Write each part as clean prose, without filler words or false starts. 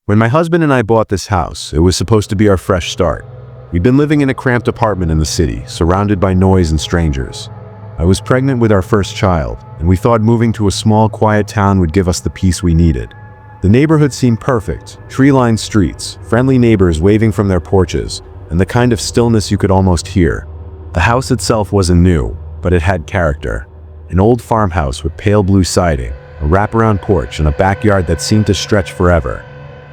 When my husband and I bought this house, it was supposed to be our fresh start. We'd been living in a cramped apartment in the city, surrounded by noise and strangers. I was pregnant with our first child, and we thought moving to a small, quiet town would give us the peace we needed. The neighborhood seemed perfect, tree-lined streets, friendly neighbors waving from their porches, and the kind of stillness you could almost hear. The house itself wasn't new, but it had character. An old farmhouse with pale blue siding, a wraparound porch, and a backyard that seemed to stretch forever.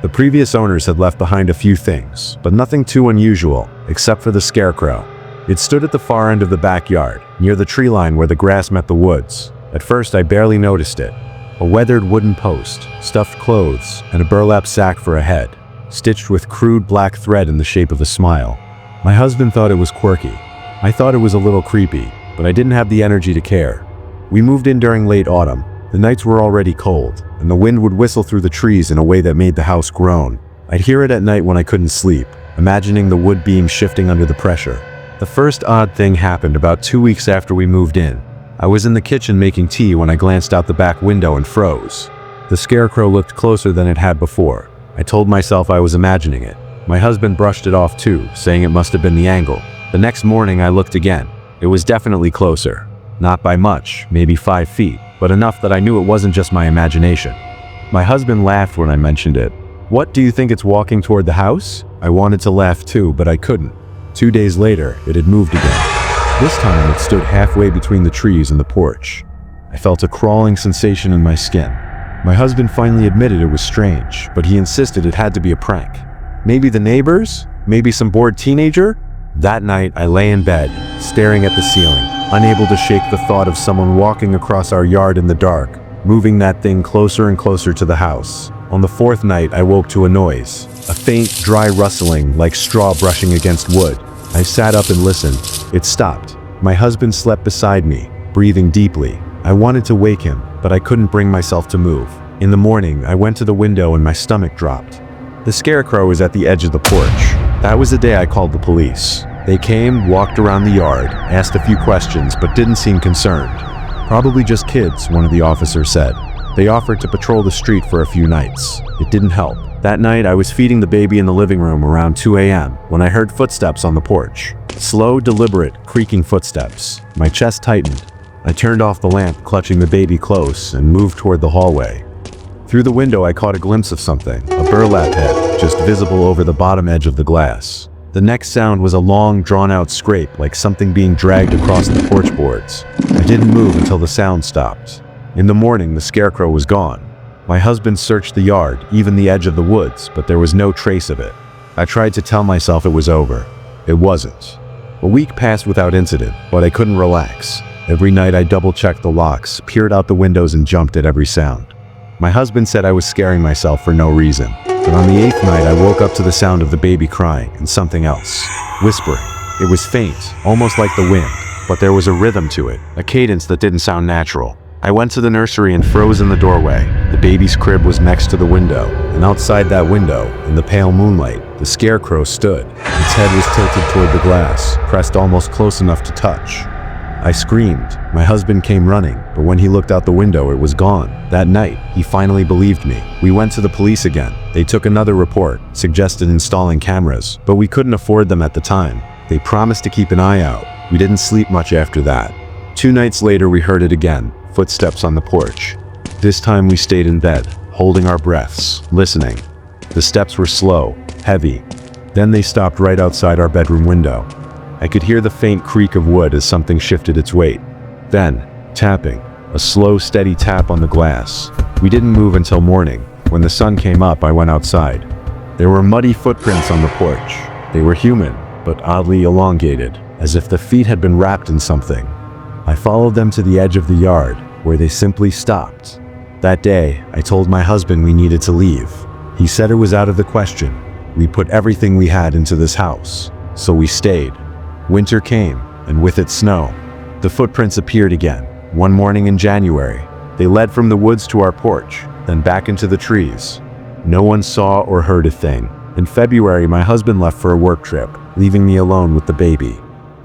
The previous owners had left behind a few things, but nothing too unusual, except for the scarecrow. It stood at the far end of the backyard, near the tree line where the grass met the woods. At first, I barely noticed it. A weathered wooden post, stuffed clothes, and a burlap sack for a head, stitched with crude black thread in the shape of a smile. My husband thought it was quirky. I thought it was a little creepy, but I didn't have the energy to care. We moved in during late autumn. The nights were already cold, and the wind would whistle through the trees in a way that made the house groan. I'd hear it at night when I couldn't sleep, imagining the wood beams shifting under the pressure. The first odd thing happened about 2 weeks after we moved in. I was in the kitchen making tea when I glanced out the back window and froze. The scarecrow looked closer than it had before. I told myself I was imagining it. My husband brushed it off too, saying it must have been the angle. The next morning I looked again. It was definitely closer. Not by much, maybe 5 feet, but enough that I knew it wasn't just my imagination. My husband laughed when I mentioned it. "What, do you think it's walking toward the house?" I wanted to laugh too, but I couldn't. 2 days later, it had moved again. This time it stood halfway between the trees and the porch. I felt a crawling sensation in my skin. My husband finally admitted it was strange, but he insisted it had to be a prank. Maybe the neighbors? Maybe some bored teenager? That night, I lay in bed, staring at the ceiling, unable to shake the thought of someone walking across our yard in the dark, moving that thing closer and closer to the house. On the 4th night, I woke to a noise, a faint, dry rustling like straw brushing against wood. I sat up and listened. It stopped. My husband slept beside me, breathing deeply. I wanted to wake him, but I couldn't bring myself to move. In the morning, I went to the window and my stomach dropped. The scarecrow was at the edge of the porch. That was the day I called the police. They came, walked around the yard, asked a few questions, but didn't seem concerned. "Probably just kids," one of the officers said. They offered to patrol the street for a few nights. It didn't help. That night, I was feeding the baby in the living room around 2 a.m. when I heard footsteps on the porch. Slow, deliberate, creaking footsteps. My chest tightened. I turned off the lamp, clutching the baby close, and moved toward the hallway. Through the window, I caught a glimpse of something, a burlap head, just visible over the bottom edge of the glass. The next sound was a long, drawn-out scrape, like something being dragged across the porch boards. I didn't move until the sound stopped. In the morning, the scarecrow was gone. My husband searched the yard, even the edge of the woods, but there was no trace of it. I tried to tell myself it was over. It wasn't. A week passed without incident, but I couldn't relax. Every night I double-checked the locks, peered out the windows, and jumped at every sound. My husband said I was scaring myself for no reason. But on the 8th night, I woke up to the sound of the baby crying and something else. Whispering. It was faint, almost like the wind, but there was a rhythm to it, a cadence that didn't sound natural. I went to the nursery and froze in the doorway. The baby's crib was next to the window, and outside that window, in the pale moonlight, the scarecrow stood. Its head was tilted toward the glass, pressed almost close enough to touch. I screamed. My husband came running, but when he looked out the window, it was gone. That night, he finally believed me. We went to the police again. They took another report, suggested installing cameras, but we couldn't afford them at the time. They promised to keep an eye out. We didn't sleep much after that. 2 nights later, we heard it again, footsteps on the porch. This time we stayed in bed, holding our breaths, listening. The steps were slow, heavy. Then they stopped right outside our bedroom window. I could hear the faint creak of wood as something shifted its weight. Then, tapping, a slow, steady tap on the glass. We didn't move until morning. When the sun came up, I went outside. There were muddy footprints on the porch. They were human, but oddly elongated, as if the feet had been wrapped in something. I followed them to the edge of the yard, where they simply stopped. That day, I told my husband we needed to leave. He said it was out of the question. We put everything we had into this house, so we stayed. Winter came, and with it snow. The footprints appeared again, one morning in January. They led from the woods to our porch, then back into the trees. No one saw or heard a thing. In February, my husband left for a work trip, leaving me alone with the baby.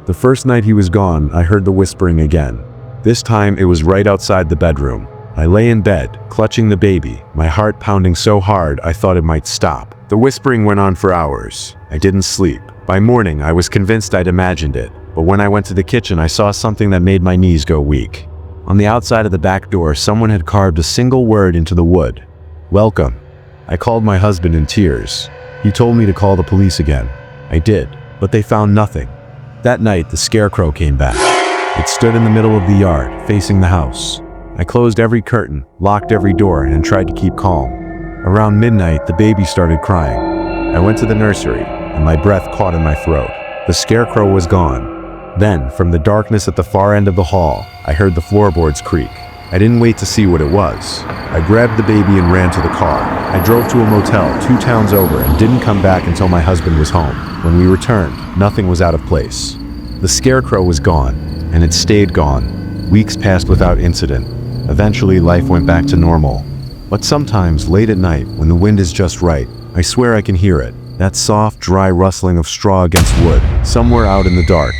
The first night he was gone, I heard the whispering again. This time, it was right outside the bedroom. I lay in bed, clutching the baby, my heart pounding so hard I thought it might stop. The whispering went on for hours. I didn't sleep. By morning, I was convinced I'd imagined it, but when I went to the kitchen, I saw something that made my knees go weak. On the outside of the back door, someone had carved a single word into the wood. Welcome. I called my husband in tears. He told me to call the police again. I did, but they found nothing. That night, the scarecrow came back. It stood in the middle of the yard, facing the house. I closed every curtain, locked every door, and tried to keep calm. Around midnight, the baby started crying. I went to the nursery, and my breath caught in my throat. The scarecrow was gone. Then, from the darkness at the far end of the hall, I heard the floorboards creak. I didn't wait to see what it was. I grabbed the baby and ran to the car. I drove to a motel 2 towns over and didn't come back until my husband was home. When we returned, nothing was out of place. The scarecrow was gone, and it stayed gone. Weeks passed without incident. Eventually, life went back to normal. But sometimes, late at night, when the wind is just right, I swear I can hear it. That soft, dry rustling of straw against wood, somewhere out in the dark.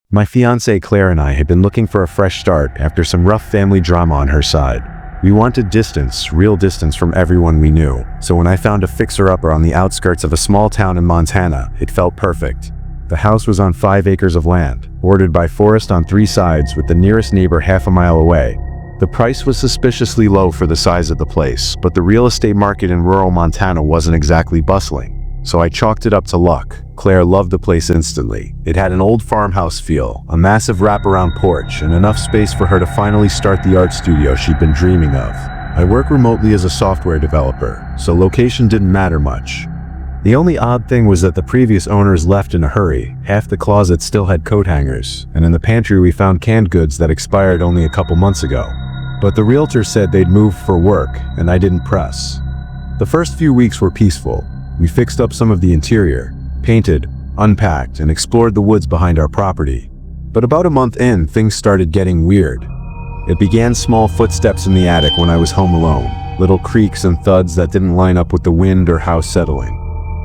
My fiancée Claire and I had been looking for a fresh start after some rough family drama on her side. We wanted distance, real distance from everyone we knew, so when I found a fixer-upper on the outskirts of a small town in Montana, it felt perfect. The house was on 5 acres of land, bordered by forest on 3 sides with the nearest neighbor half a mile away. The price was suspiciously low for the size of the place, but the real estate market in rural Montana wasn't exactly bustling. So I chalked it up to luck. Claire loved the place instantly. It had an old farmhouse feel, a massive wraparound porch, and enough space for her to finally start the art studio she'd been dreaming of. I work remotely as a software developer, so location didn't matter much. The only odd thing was that the previous owners left in a hurry. Half the closet still had coat hangers, and in the pantry we found canned goods that expired only a couple months ago. But the realtor said they'd moved for work, and I didn't press. The first few weeks were peaceful. We fixed up some of the interior, painted, unpacked, and explored the woods behind our property. But about a month in, things started getting weird. It began small footsteps in the attic when I was home alone, little creaks and thuds that didn't line up with the wind or house settling.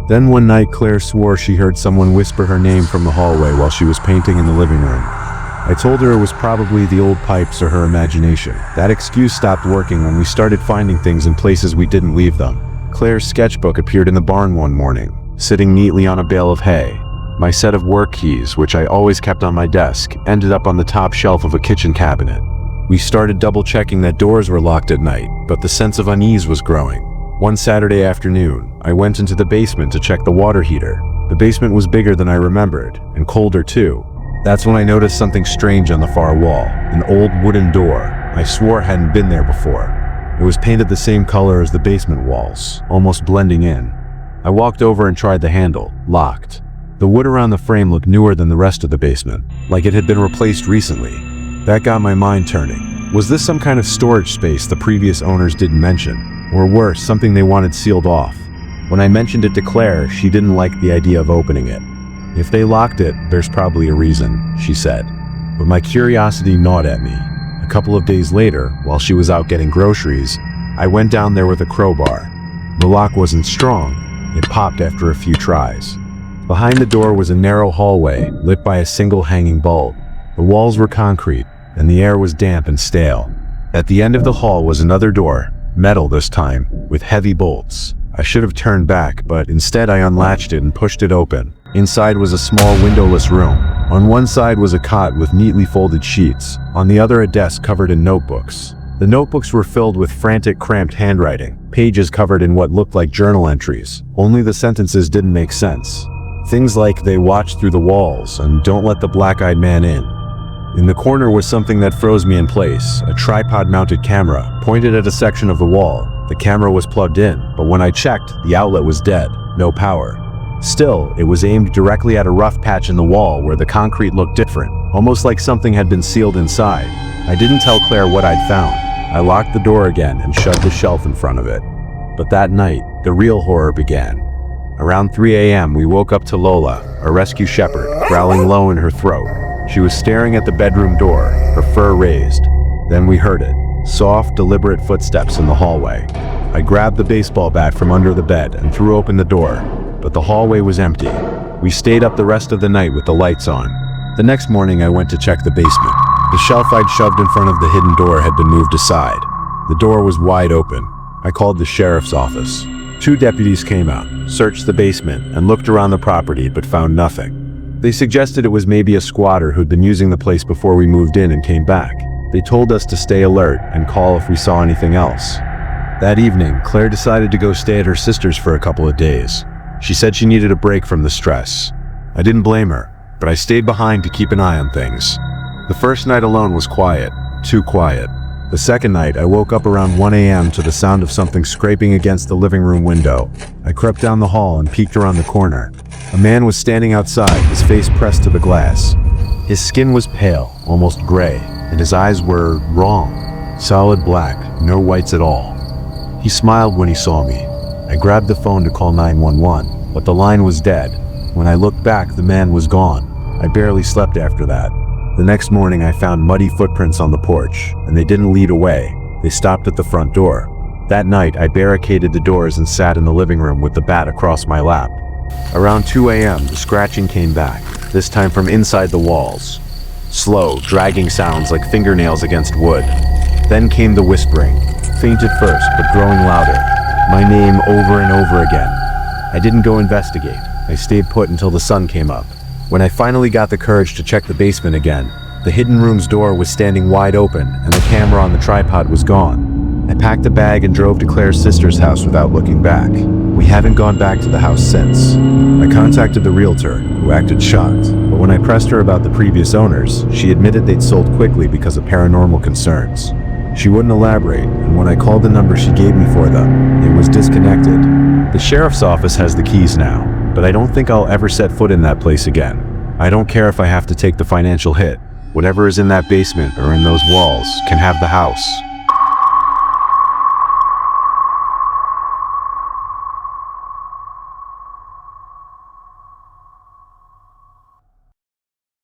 Then one night, Claire swore she heard someone whisper her name from the hallway while she was painting in the living room. I told her it was probably the old pipes or her imagination. That excuse stopped working when we started finding things in places we didn't leave them. Claire's sketchbook appeared in the barn one morning, sitting neatly on a bale of hay. My set of work keys, which I always kept on my desk, ended up on the top shelf of a kitchen cabinet. We started double-checking that doors were locked at night, but the sense of unease was growing. One Saturday afternoon, I went into the basement to check the water heater. The basement was bigger than I remembered, and colder too. That's when I noticed something strange on the far wall, an old wooden door. I swore hadn't been there before. It was painted the same color as the basement walls, almost blending in. I walked over and tried the handle, locked. The wood around the frame looked newer than the rest of the basement, like it had been replaced recently. That got my mind turning. Was this some kind of storage space the previous owners didn't mention? Or worse, something they wanted sealed off? When I mentioned it to Claire, she didn't like the idea of opening it. If they locked it, there's probably a reason, she said. But my curiosity gnawed at me. A couple of days later, while she was out getting groceries, I went down there with a crowbar. The lock wasn't strong. It popped after a few tries. Behind the door was a narrow hallway, lit by a single hanging bulb. The walls were concrete, and the air was damp and stale. At the end of the hall was another door, metal this time, with heavy bolts. I should have turned back, but instead I unlatched it and pushed it open. Inside was a small windowless room. On one side was a cot with neatly folded sheets, on the other a desk covered in notebooks. The notebooks were filled with frantic, cramped handwriting, pages covered in what looked like journal entries. Only the sentences didn't make sense. Things like, "They watch through the walls," and "Don't let the black-eyed man in." In the corner was something that froze me in place, a tripod-mounted camera, pointed at a section of the wall. The camera was plugged in, but when I checked, the outlet was dead, no power. Still, it was aimed directly at a rough patch in the wall where the concrete looked different, almost like something had been sealed inside. I didn't tell Claire what I'd found. I locked the door again and shut the shelf in front of it. But that night, the real horror began. Around 3 a.m., we woke up to Lola, a rescue shepherd, growling low in her throat. She was staring at the bedroom door, her fur raised. Then we heard it, soft, deliberate footsteps in the hallway. I grabbed the baseball bat from under the bed and threw open the door. but the hallway was empty. We stayed up the rest of the night with the lights on. The next morning I went to check the basement. The shelf I'd shoved in front of the hidden door had been moved aside. The door was wide open. I called the sheriff's office. 2 deputies came out, searched the basement, and looked around the property but found nothing. They suggested it was maybe a squatter who'd been using the place before we moved in and came back. They told us to stay alert and call if we saw anything else. That evening, Claire decided to go stay at her sister's for a couple of days. She said she needed a break from the stress. I didn't blame her, but I stayed behind to keep an eye on things. The first night alone was quiet, too quiet. The second night, I woke up around 1 a.m. to the sound of something scraping against the living room window. I crept down the hall and peeked around the corner. A man was standing outside, his face pressed to the glass. His skin was pale, almost gray, and his eyes were wrong. Solid black, no whites at all. He smiled when he saw me. I grabbed the phone to call 911, but the line was dead. When I looked back, the man was gone. I barely slept after that. The next morning I found muddy footprints on the porch, and they didn't lead away. They stopped at the front door. That night I barricaded the doors and sat in the living room with the bat across my lap. Around 2 a.m. the scratching came back, this time from inside the walls. Slow, dragging sounds like fingernails against wood. Then came the whispering, faint at first but growing louder. My name over and over again. I didn't go investigate. I stayed put until the sun came up. When I finally got the courage to check the basement again, the hidden room's door was standing wide open and the camera on the tripod was gone. I packed a bag and drove to Claire's sister's house without looking back. We haven't gone back to the house since. I contacted the realtor, who acted shocked, but when I pressed her about the previous owners, she admitted they'd sold quickly because of paranormal concerns. She wouldn't elaborate, and when I called the number she gave me for them, it was disconnected. The sheriff's office has the keys now, but I don't think I'll ever set foot in that place again. I don't care if I have to take the financial hit. Whatever is in that basement or in those walls can have the house.